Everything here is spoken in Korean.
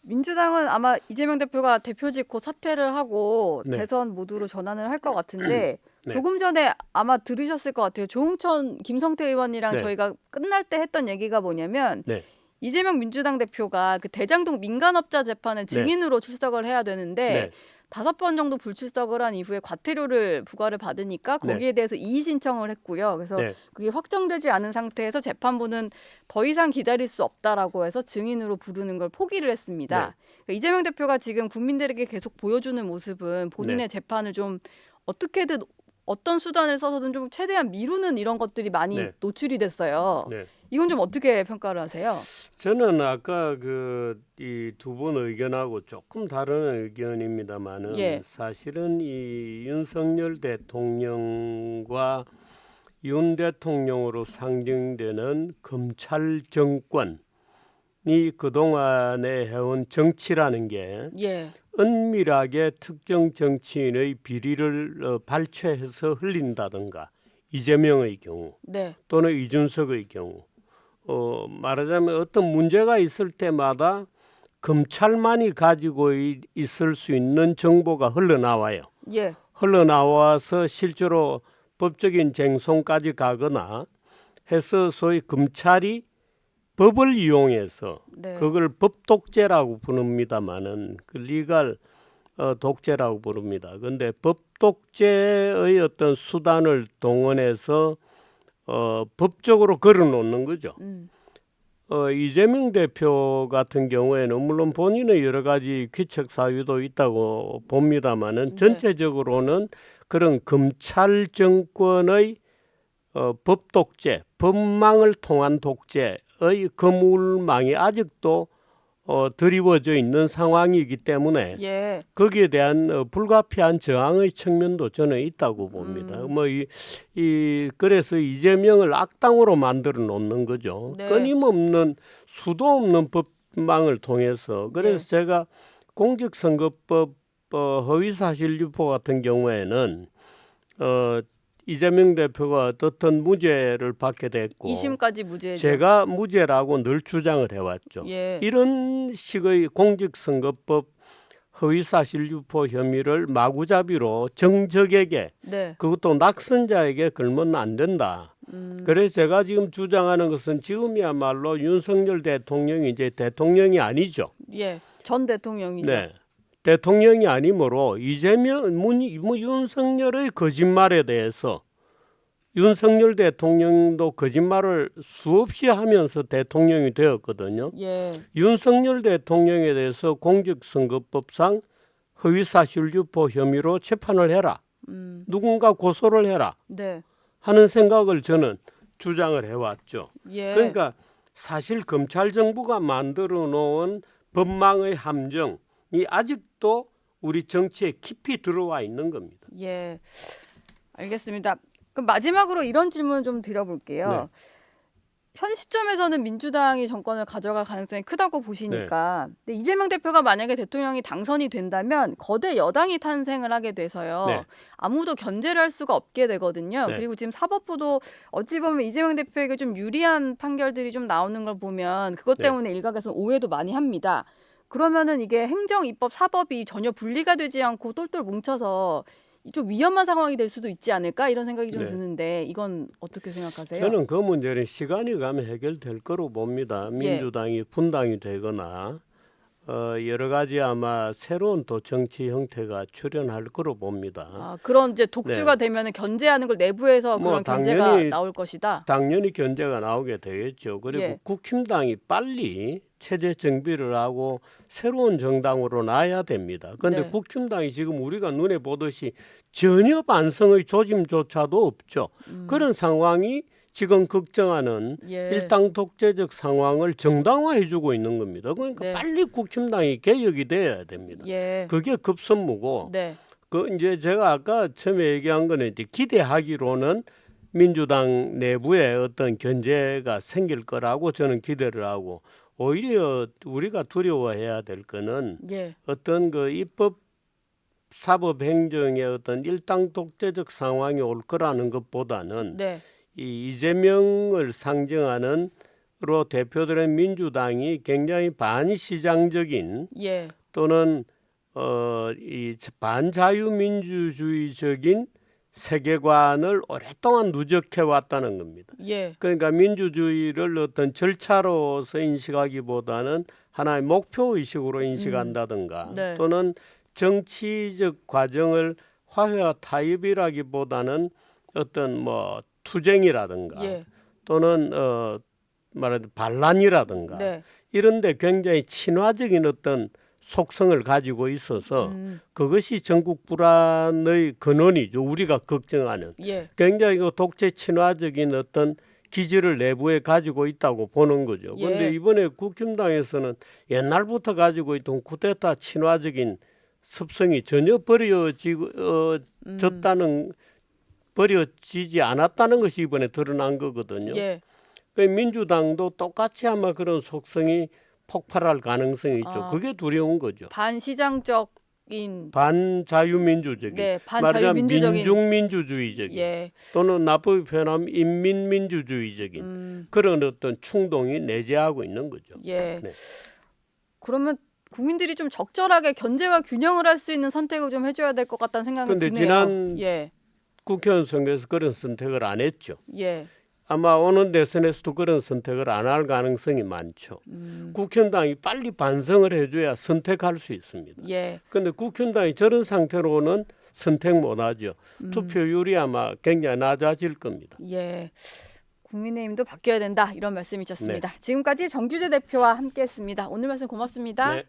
민주당은 아마 이재명 대표가 대표직 곧 사퇴를 하고 네. 대선 모드로 전환을 할 것 같은데 네. 조금 전에 아마 들으셨을 것 같아요. 조응천, 김성태 의원이랑 네. 저희가 끝날 때 했던 얘기가 뭐냐면 네. 이재명 민주당 대표가 그 대장동 민간업자 재판에 증인으로 출석을 해야 되는데 네. 5번 정도 불출석을 한 이후에 과태료를 부과를 받으니까 거기에 대해서 이의 신청을 했고요. 그래서 네. 그게 확정되지 않은 상태에서 재판부는 더 이상 기다릴 수 없다라고 해서 증인으로 부르는 걸 포기를 했습니다. 네. 그러니까 이재명 대표가 지금 국민들에게 계속 보여주는 모습은 본인의 네. 재판을 좀 어떻게든 어떤 수단을 써서든 좀 최대한 미루는 이런 것들이 많이 네. 노출이 됐어요. 네. 이건 좀 어떻게 평가를 하세요? 저는 아까 이 두 분 의견하고 조금 다른 의견입니다만은 예. 사실은 이 윤석열 대통령과 윤 대통령으로 상징되는 검찰 정권이 그동안에 해온 정치라는 게 예. 은밀하게 특정 정치인의 비리를 발췌해서 흘린다든가 이재명의 경우 네. 또는 이준석의 경우 말하자면 어떤 문제가 있을 때마다 검찰만이 가지고 있을 수 있는 정보가 흘러나와요. 예. 흘러나와서 실제로 법적인 쟁송까지 가거나 해서 소위 검찰이 법을 이용해서 네. 그걸 법독재라고 부릅니다마는 그 리갈 독재라고 부릅니다. 그런데 법독재의 어떤 수단을 동원해서 법적으로 걸어놓는 거죠. 이재명 대표 같은 경우에는 물론 본인의 여러 가지 귀책 사유도 있다고 봅니다마는 네. 전체적으로는 그런 검찰 정권의 법독재, 법망을 통한 독재의 거물망이 아직도 드리워져 있는 상황이기 때문에 예. 거기에 대한 불가피한 저항의 측면도 저는 있다고 봅니다. 그래서 이재명을 악당으로 만들어 놓는 거죠. 네. 끊임없는 수도 없는 법망을 통해서. 그래서 네. 제가 공직선거법 허위사실 유포 같은 경우에는 이재명 대표가 어떻든 무죄를 받게 됐고 2심까지 무죄죠. 제가 무죄라고 늘 주장을 해왔죠. 예. 이런 식의 공직선거법 허위사실 유포 혐의를 마구잡이로 정적에게 네. 그것도 낙선자에게 걸면 안 된다. 그래서 제가 지금 주장하는 것은 지금이야말로 윤석열 대통령이 이제 대통령이 아니죠. 예. 전 대통령이죠. 네. 대통령이 아니므로 윤석열의 거짓말에 대해서 윤석열 대통령도 거짓말을 수없이 하면서 대통령이 되었거든요. 예. 윤석열 대통령에 대해서 공직선거법상 허위사실 유포 혐의로 재판을 해라. 누군가 고소를 해라 네. 하는 생각을 저는 주장을 해왔죠. 예. 그러니까 사실 검찰 정부가 만들어 놓은 법망의 함정이 아직도 우리 정치에 깊이 들어와 있는 겁니다. 예. 알겠습니다. 그럼 마지막으로 이런 질문 좀 드려볼게요. 네. 현 시점에서는 민주당이 정권을 가져갈 가능성이 크다고 보시니까 네. 근데 이재명 대표가 만약에 대통령이 당선이 된다면 거대 여당이 탄생을 하게 돼서요. 네. 아무도 견제를 할 수가 없게 되거든요. 네. 그리고 지금 사법부도 어찌 보면 이재명 대표에게 좀 유리한 판결들이 좀 나오는 걸 보면 그것 네. 때문에 일각에서 오해도 많이 합니다. 그러면은 이게 행정, 입법, 사법이 전혀 분리가 되지 않고 똘똘 뭉쳐서 좀 위험한 상황이 될 수도 있지 않을까 이런 생각이 좀 네. 드는데 이건 어떻게 생각하세요? 저는 그 문제는 시간이 가면 해결될 거로 봅니다. 민주당이 분당이 되거나 여러 가지 아마 새로운 또 정치 형태가 출현할 거로 봅니다. 아, 그런 이제 독주가 되면은 견제하는 걸 내부에서 뭐 그런 견제가 당연히 나올 것이다. 당연히 견제가 나오게 되겠죠. 그리고 예. 국힘당이 빨리 체제 정비를 하고 새로운 정당으로 나야 됩니다. 그런데 네. 국힘당이 지금 우리가 눈에 보듯이 전혀 반성의 조짐조차도 없죠. 그런 상황이 지금 걱정하는 예. 일당 독재적 상황을 정당화해주고 있는 겁니다. 그러니까 네. 빨리 국힘당이 개혁이 돼야 됩니다. 예. 그게 급선무고 네. 이제 제가 아까 처음에 얘기한 거는 이제 기대하기로는 민주당 내부에 어떤 견제가 생길 거라고 저는 기대를 하고 오히려 우리가 두려워해야 될 거는 예. 어떤 그 입법 사법 행정의 어떤 일당 독재적 상황이 올 거라는 것보다는 네. 이 이재명을 상징하는 대표되는 민주당이 굉장히 반시장적인 예. 또는 이 반자유민주주의적인 세계관을 오랫동안 누적해 왔다는 겁니다. 예. 그러니까 민주주의를 어떤 절차로서 인식하기보다는 하나의 목표 의식으로 인식한다든가 네. 또는 정치적 과정을 화해와 타협이라기보다는 어떤 뭐 투쟁이라든가 예. 또는 말하자면 반란이라든가 네. 이런데 굉장히 친화적인 어떤 속성을 가지고 있어서 그것이 전국 불안의 근원이죠. 우리가 걱정하는 예. 굉장히 그 독재 친화적인 어떤 기질을 내부에 가지고 있다고 보는 거죠. 그런데 예. 이번에 국힘당에서는 옛날부터 가지고 있던 쿠데타 친화적인 습성이 전혀 버려지지 않았다는 것이 이번에 드러난 거거든요. 예. 그 민주당도 똑같이 아마 그런 속성이 폭발할 가능성이 있죠. 아. 그게 두려운 거죠. 반시장적인 반자유민주적인, 네, 말하자면 반자유민주적인 민중민주주의적인 예. 또는 나쁘게 표현하면 인민민주주의적인 그런 어떤 충동이 내재하고 있는 거죠. 예. 네. 그러면 국민들이 좀 적절하게 견제와 균형을 할 수 있는 선택을 좀 해줘야 될 것 같다는 생각이 근데 드네요. 지난 예. 국회의원 선거에서 그런 선택을 안 했죠. 예. 아마 오는 대선에서도 그런 선택을 안 할 가능성이 많죠. 국힘당이 빨리 반성을 해줘야 선택할 수 있습니다. 예. 그런데 국힘당이 저런 상태로는 선택 못하죠. 투표율이 아마 굉장히 낮아질 겁니다. 예. 국민의힘도 바뀌어야 된다 이런 말씀이셨습니다. 지금까지 정규재 대표와 함께했습니다. 오늘 말씀 고맙습니다. 네.